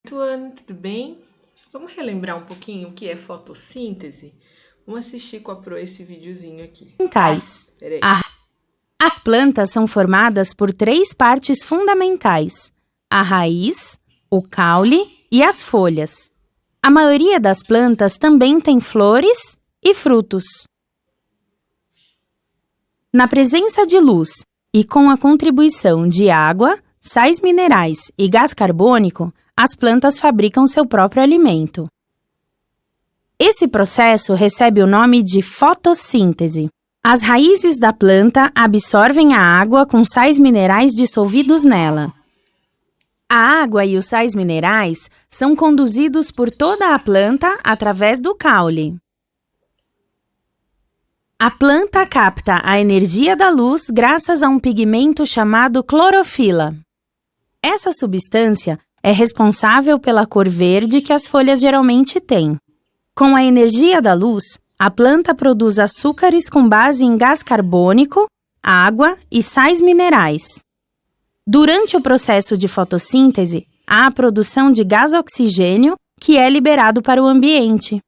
Tuane, tudo bem? Vamos relembrar um pouquinho o que é fotossíntese? Vamos assistir com a Pro esse videozinho aqui. Fundamentais. Peraí. As plantas são formadas por três partes fundamentais: a raiz, o caule e as folhas. A maioria das plantas também tem flores e frutos. Na presença de luz e com a contribuição de água, sais minerais e gás carbônico, as plantas fabricam seu próprio alimento. Esse processo recebe o nome de fotossíntese. As raízes da planta absorvem a água com sais minerais dissolvidos nela. A água e os sais minerais são conduzidos por toda a planta através do caule. A planta capta a energia da luz graças a um pigmento chamado clorofila. Essa substância é responsável pela cor verde que as folhas geralmente têm. Com a energia da luz, a planta produz açúcares com base em gás carbônico, água e sais minerais. Durante o processo de fotossíntese, há a produção de gás oxigênio, que é liberado para o ambiente.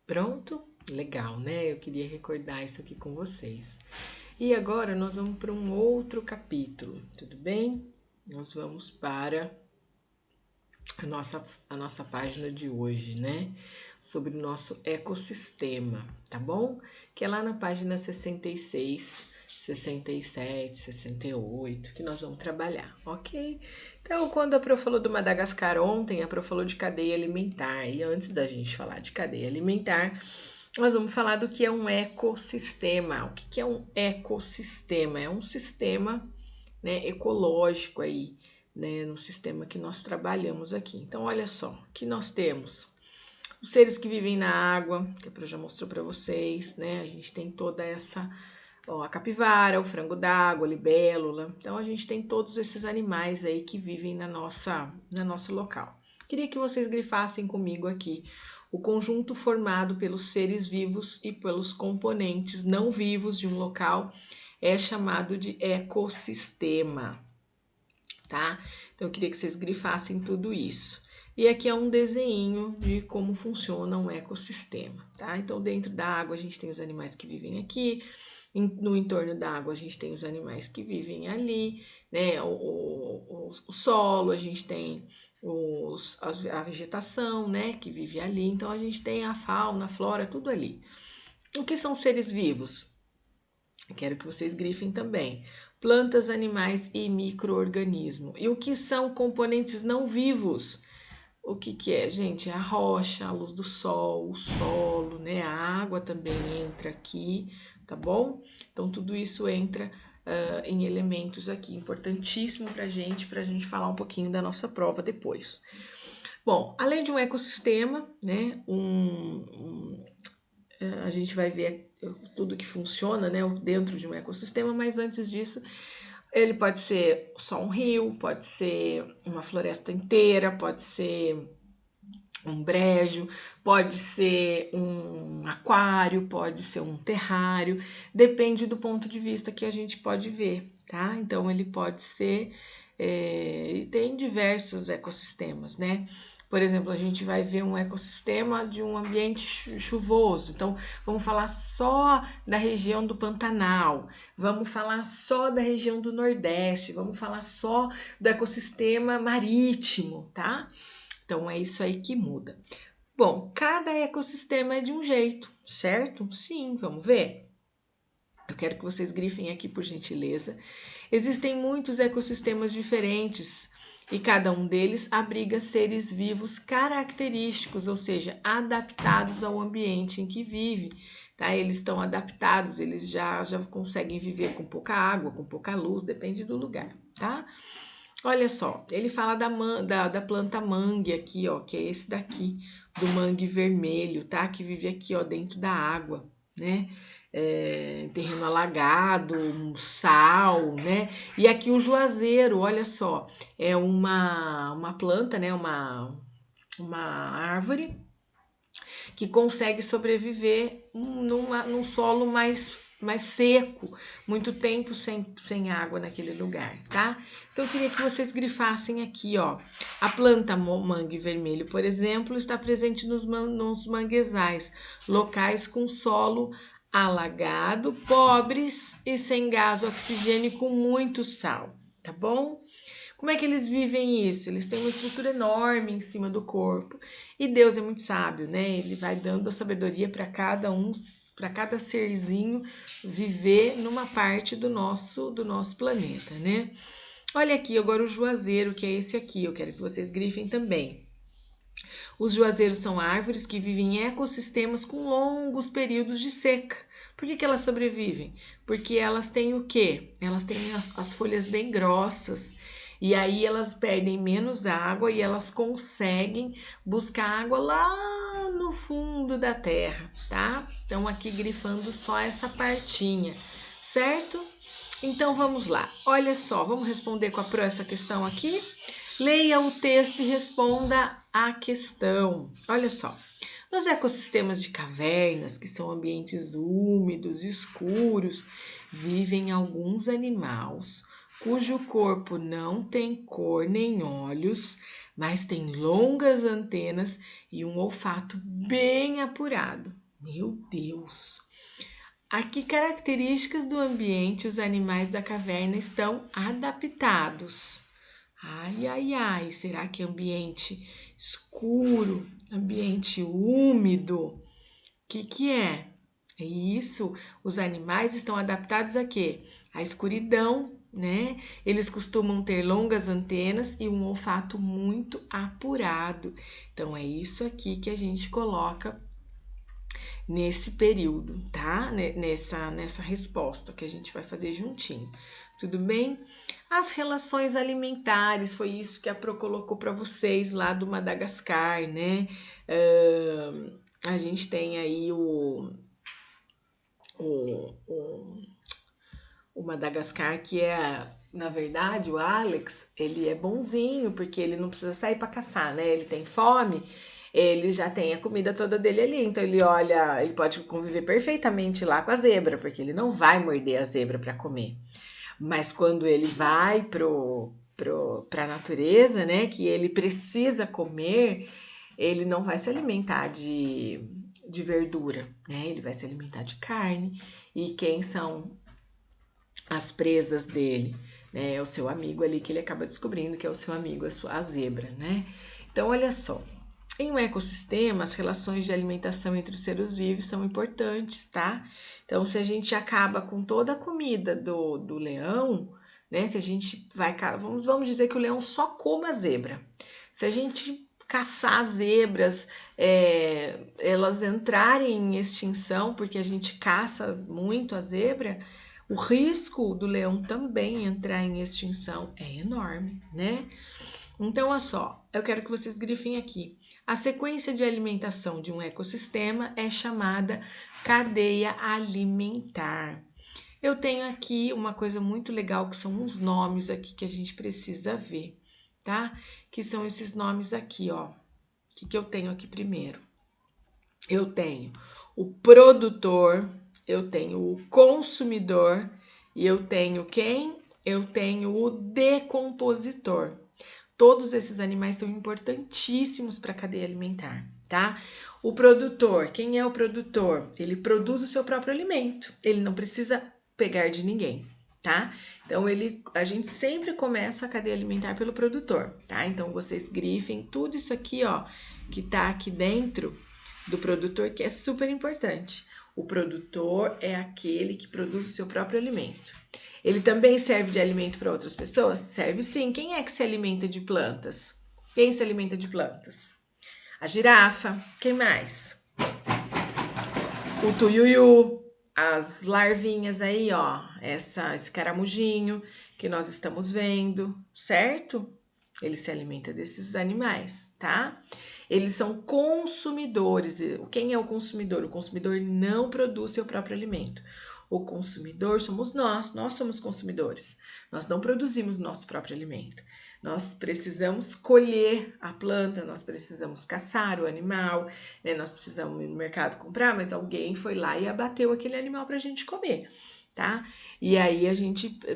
Pronto? Legal, né? Eu queria recordar isso aqui com vocês. E agora nós vamos para um outro capítulo, tudo bem? Nós vamos para a nossa página de hoje, né? Sobre o nosso ecossistema, tá bom? Que é lá na página 66, 67, 68, que nós vamos trabalhar, ok? Então, quando a Pro falou do Madagascar ontem, a Pro falou de cadeia alimentar. E antes da gente falar de cadeia alimentar, nós vamos falar do que é um ecossistema. O que é um ecossistema? É um sistema, né, ecológico aí, né, no sistema que nós trabalhamos aqui. Então, olha só, que nós temos os seres que vivem na água, que a Pro já mostrou para vocês, né? A gente tem toda essa, ó, a capivara, o frango d'água, a libélula. Então, a gente tem todos esses animais aí que vivem na nosso local. Queria que vocês grifassem comigo aqui o conjunto formado pelos seres vivos e pelos componentes não vivos de um local é chamado de ecossistema, tá? Então, eu queria que vocês grifassem tudo isso. E aqui é um desenho de como funciona um ecossistema, tá? Então, dentro da água, a gente tem os animais que vivem aqui, no entorno da água, a gente tem os animais que vivem ali, né? O solo, a gente tem a vegetação, né? Que vive ali. Então, a gente tem a fauna, a flora, tudo ali. O que são seres vivos? Quero que vocês grifem também. Plantas, animais e micro-organismo. E o que são componentes não vivos? O que é, gente? É a rocha, a luz do sol, o solo, né? A água também entra aqui, tá bom? Então, tudo isso entra em elementos aqui, importantíssimo para a gente falar um pouquinho da nossa prova depois. Bom, além de um ecossistema, né? A gente vai ver tudo que funciona, né, dentro de um ecossistema, mas antes disso, ele pode ser só um rio, pode ser uma floresta inteira, pode ser um brejo, pode ser um aquário, pode ser um terrário, depende do ponto de vista que a gente pode ver, tá? Então, ele pode ser, tem diversos ecossistemas, né? Por exemplo, a gente vai ver um ecossistema de um ambiente chuvoso. Então, vamos falar só da região do Pantanal, vamos falar só da região do Nordeste, vamos falar só do ecossistema marítimo, tá? Então, é isso aí que muda. Bom, cada ecossistema é de um jeito, certo? Sim, vamos ver? Eu quero que vocês grifem aqui, por gentileza. Existem muitos ecossistemas diferentes e cada um deles abriga seres vivos característicos, ou seja, adaptados ao ambiente em que vive. Tá? Eles estão adaptados, eles já conseguem viver com pouca água, com pouca luz, depende do lugar, tá? Olha só, ele fala da planta mangue aqui, ó, que é esse daqui, do mangue vermelho, tá? Que vive aqui, ó, dentro da água, né? Terreno alagado, um sal, né? E aqui o juazeiro, olha só, é uma planta, né? Uma árvore que consegue sobreviver num solo mais mais seco, muito tempo sem água naquele lugar, tá? Então, eu queria que vocês grifassem aqui, ó. A planta mangue vermelho, por exemplo, está presente nos manguezais, locais com solo alagado, pobres e sem gás oxigênio com muito sal, tá bom? Como é que eles vivem isso? Eles têm uma estrutura enorme em cima do corpo. E Deus é muito sábio, né? Ele vai dando a sabedoria para cada serzinho viver numa parte do nosso planeta, né? Olha aqui agora o juazeiro, que é esse aqui. Eu quero que vocês grifem também. Os juazeiros são árvores que vivem em ecossistemas com longos períodos de seca. Por que elas sobrevivem? Porque elas têm o quê? Elas têm as folhas bem grossas. E aí elas perdem menos água e elas conseguem buscar água lá no fundo da terra, tá? Então aqui grifando só essa partinha, certo? Então vamos lá. Olha só, vamos responder com essa questão aqui. Leia o texto e responda a questão. Olha só. Nos ecossistemas de cavernas, que são ambientes úmidos e escuros, vivem alguns animais cujo corpo não tem cor nem olhos, mas tem longas antenas e um olfato bem apurado. Meu Deus! A que características do ambiente os animais da caverna estão adaptados? Ai, ai, ai, será que ambiente escuro, ambiente úmido? O que é? É isso, os animais estão adaptados a quê? A escuridão, né? Eles costumam ter longas antenas e um olfato muito apurado. Então, é isso aqui que a gente coloca nesse período, tá? Nessa resposta que a gente vai fazer juntinho. Tudo bem? As relações alimentares, foi isso que a Pro colocou para vocês lá do Madagascar, né? A gente tem aí o Madagascar, que é, na verdade, o Alex, ele é bonzinho, porque ele não precisa sair para caçar, né? Ele tem fome, ele já tem a comida toda dele ali, então ele olha, ele pode conviver perfeitamente lá com a zebra, porque ele não vai morder a zebra para comer. Mas quando ele vai para a natureza, né, que ele precisa comer, ele não vai se alimentar de verdura, né? Ele vai se alimentar de carne. E quem são as presas dele, né? É o seu amigo ali que ele acaba descobrindo que é o seu amigo, a zebra, né? Então, olha só. Em um ecossistema, as relações de alimentação entre os seres vivos são importantes, tá? Então, se a gente acaba com toda a comida do leão, né? Se a gente vai... Vamos dizer que o leão só coma a zebra. Se a gente caçar zebras, elas entrarem em extinção, porque a gente caça muito a zebra, o risco do leão também entrar em extinção é enorme, né? Então, olha só, eu quero que vocês grifem aqui. A sequência de alimentação de um ecossistema é chamada cadeia alimentar. Eu tenho aqui uma coisa muito legal, que são uns nomes aqui que a gente precisa ver, tá? Que são esses nomes aqui, ó. O que eu tenho aqui primeiro? Eu tenho o produtor, eu tenho o consumidor e eu tenho quem? Eu tenho o decompositor. Todos esses animais são importantíssimos para a cadeia alimentar, tá? O produtor, quem é o produtor? Ele produz o seu próprio alimento, ele não precisa pegar de ninguém, tá? Então, a gente sempre começa a cadeia alimentar pelo produtor, tá? Então, vocês grifem tudo isso aqui, ó, que tá aqui dentro do produtor, que é super importante. O produtor é aquele que produz o seu próprio alimento. Ele também serve de alimento para outras pessoas? Serve sim. Quem é que se alimenta de plantas? Quem se alimenta de plantas? A girafa. Quem mais? O tuiuiu. As larvinhas aí, ó. Esse caramujinho que nós estamos vendo, certo? Ele se alimenta desses animais, tá? Eles são consumidores. Quem é o consumidor? O consumidor não produz seu próprio alimento. O consumidor somos nós somos consumidores. Nós não produzimos nosso próprio alimento. Nós precisamos colher a planta, nós precisamos caçar o animal, né? Nós precisamos ir no mercado comprar, mas alguém foi lá e abateu aquele animal para a gente comer, tá? E aí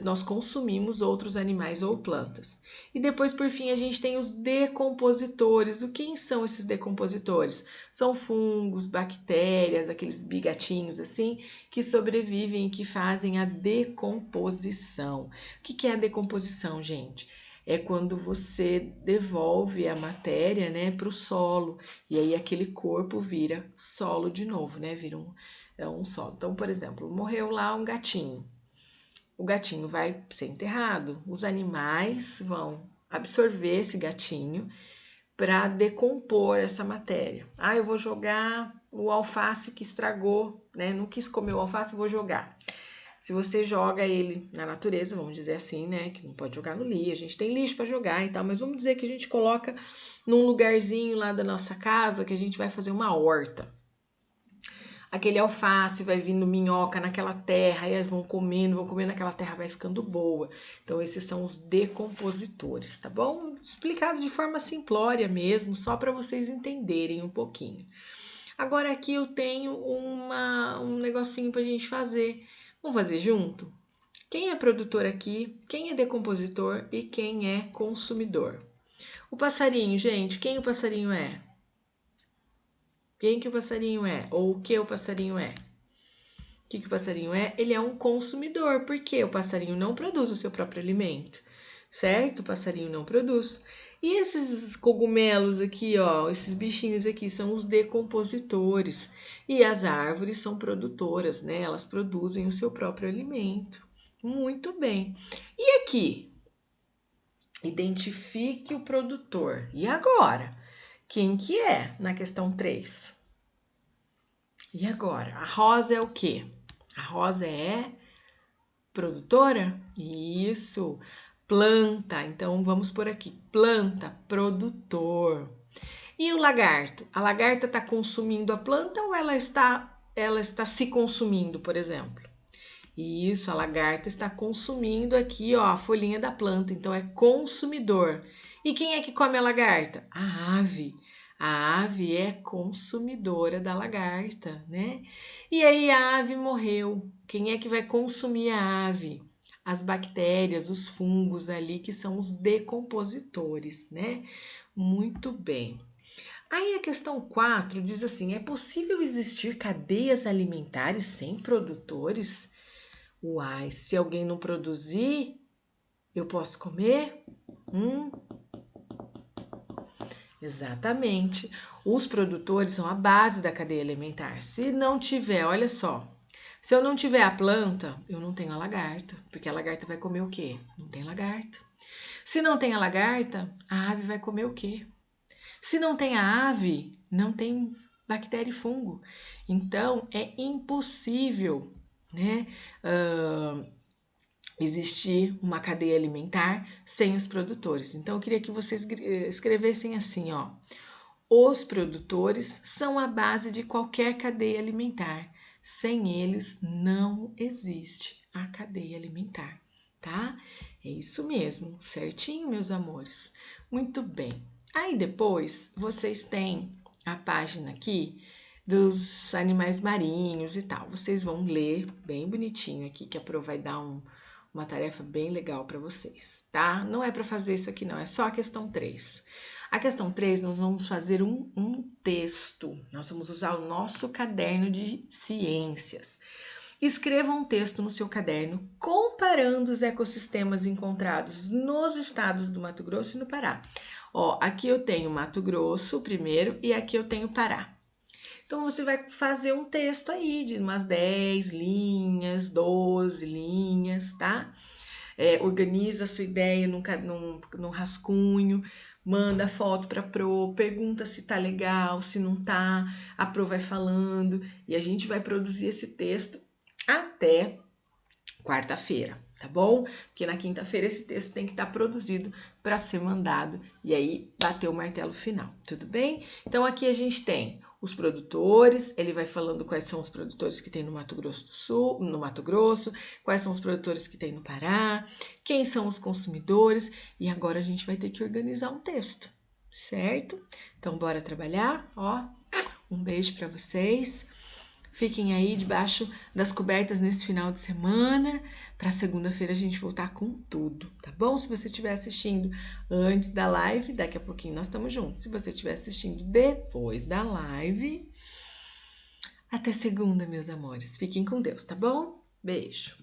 nós consumimos outros animais ou plantas. E depois, por fim, a gente tem os decompositores. Quem são esses decompositores? São fungos, bactérias, aqueles bigatinhos assim, que sobrevivem e que fazem a decomposição. O que é a decomposição, gente? É quando você devolve a matéria, né, para o solo, e aí aquele corpo vira solo de novo, né, vira um solo. Então, por exemplo, morreu lá um gatinho. O gatinho vai ser enterrado, os animais vão absorver esse gatinho para decompor essa matéria. Ah, eu vou jogar o alface que estragou, né, não quis comer o alface, vou jogar. Se você joga ele na natureza, vamos dizer assim, né, que não pode jogar no lixo, a gente tem lixo para jogar e tal, mas vamos dizer que a gente coloca num lugarzinho lá da nossa casa que a gente vai fazer uma horta. Aquele alface vai vindo minhoca naquela terra, e elas vão comendo, aquela terra vai ficando boa. Então, esses são os decompositores, tá bom? Explicado de forma simplória mesmo, só para vocês entenderem um pouquinho. Agora aqui eu tenho um negocinho pra gente fazer. Vamos fazer junto? Quem é produtor aqui, quem é decompositor e quem é consumidor? O passarinho, gente, quem o passarinho é? Quem que o passarinho é? Ou o que o passarinho é? O que o passarinho é? Ele é um consumidor, porque o passarinho não produz o seu próprio alimento, certo? O passarinho não produz. E esses cogumelos aqui, ó, esses bichinhos aqui são os decompositores. E as árvores são produtoras, né? Elas produzem o seu próprio alimento. Muito bem. E aqui? Identifique o produtor. E agora? Quem que é na questão 3? E agora? A Rosa é o quê? A Rosa é produtora? Isso. Planta. Então, vamos por aqui. Planta, produtor. E o lagarto? A lagarta está consumindo a planta ou ela está se consumindo, por exemplo? Isso, a lagarta está consumindo aqui, ó, a folhinha da planta. Então, é consumidor. E quem é que come a lagarta? A ave. A ave é consumidora da lagarta, né? E aí a ave morreu. Quem é que vai consumir a ave? As bactérias, os fungos ali, que são os decompositores, né? Muito bem. Aí a questão 4 diz assim: é possível existir cadeias alimentares sem produtores? Uai, se alguém não produzir, eu posso comer? Exatamente. Os produtores são a base da cadeia alimentar. Se não tiver, olha só, se eu não tiver a planta, eu não tenho a lagarta, porque a lagarta vai comer o quê? Não tem lagarta. Se não tem a lagarta, a ave vai comer o quê? Se não tem a ave, não tem bactéria e fungo. Então, é impossível, né, existir uma cadeia alimentar sem os produtores. Então, eu queria que vocês escrevessem assim, ó. Os produtores são a base de qualquer cadeia alimentar. Sem eles, não existe a cadeia alimentar, tá? É isso mesmo, certinho, meus amores? Muito bem. Aí depois, vocês têm a página aqui dos animais marinhos e tal. Vocês vão ler bem bonitinho aqui, que a Pro vai dar uma tarefa bem legal para vocês, tá? Não é para fazer isso aqui, não, é só a questão 3. A questão 3, nós vamos fazer um texto. Nós vamos usar o nosso caderno de ciências. Escreva um texto no seu caderno comparando os ecossistemas encontrados nos estados do Mato Grosso e no Pará. Ó, aqui eu tenho Mato Grosso primeiro e aqui eu tenho Pará. Então, você vai fazer um texto aí de umas 10 linhas, 12 linhas, tá? Organiza a sua ideia num rascunho, manda foto para a Pro, pergunta se tá legal, se não tá, a Pro vai falando e a gente vai produzir esse texto até quarta-feira, tá bom? Porque na quinta-feira esse texto tem que estar produzido para ser mandado e aí bater o martelo final, tudo bem? Então aqui a gente tem os produtores, ele vai falando quais são os produtores que tem no Mato Grosso do Sul, no Mato Grosso, quais são os produtores que tem no Pará, quem são os consumidores, e agora a gente vai ter que organizar um texto, certo? Então, bora trabalhar, ó, um beijo para vocês. Fiquem aí debaixo das cobertas nesse final de semana, para segunda-feira a gente voltar com tudo, tá bom? Se você estiver assistindo antes da live, daqui a pouquinho nós estamos juntos. Se você estiver assistindo depois da live, até segunda, meus amores. Fiquem com Deus, tá bom? Beijo.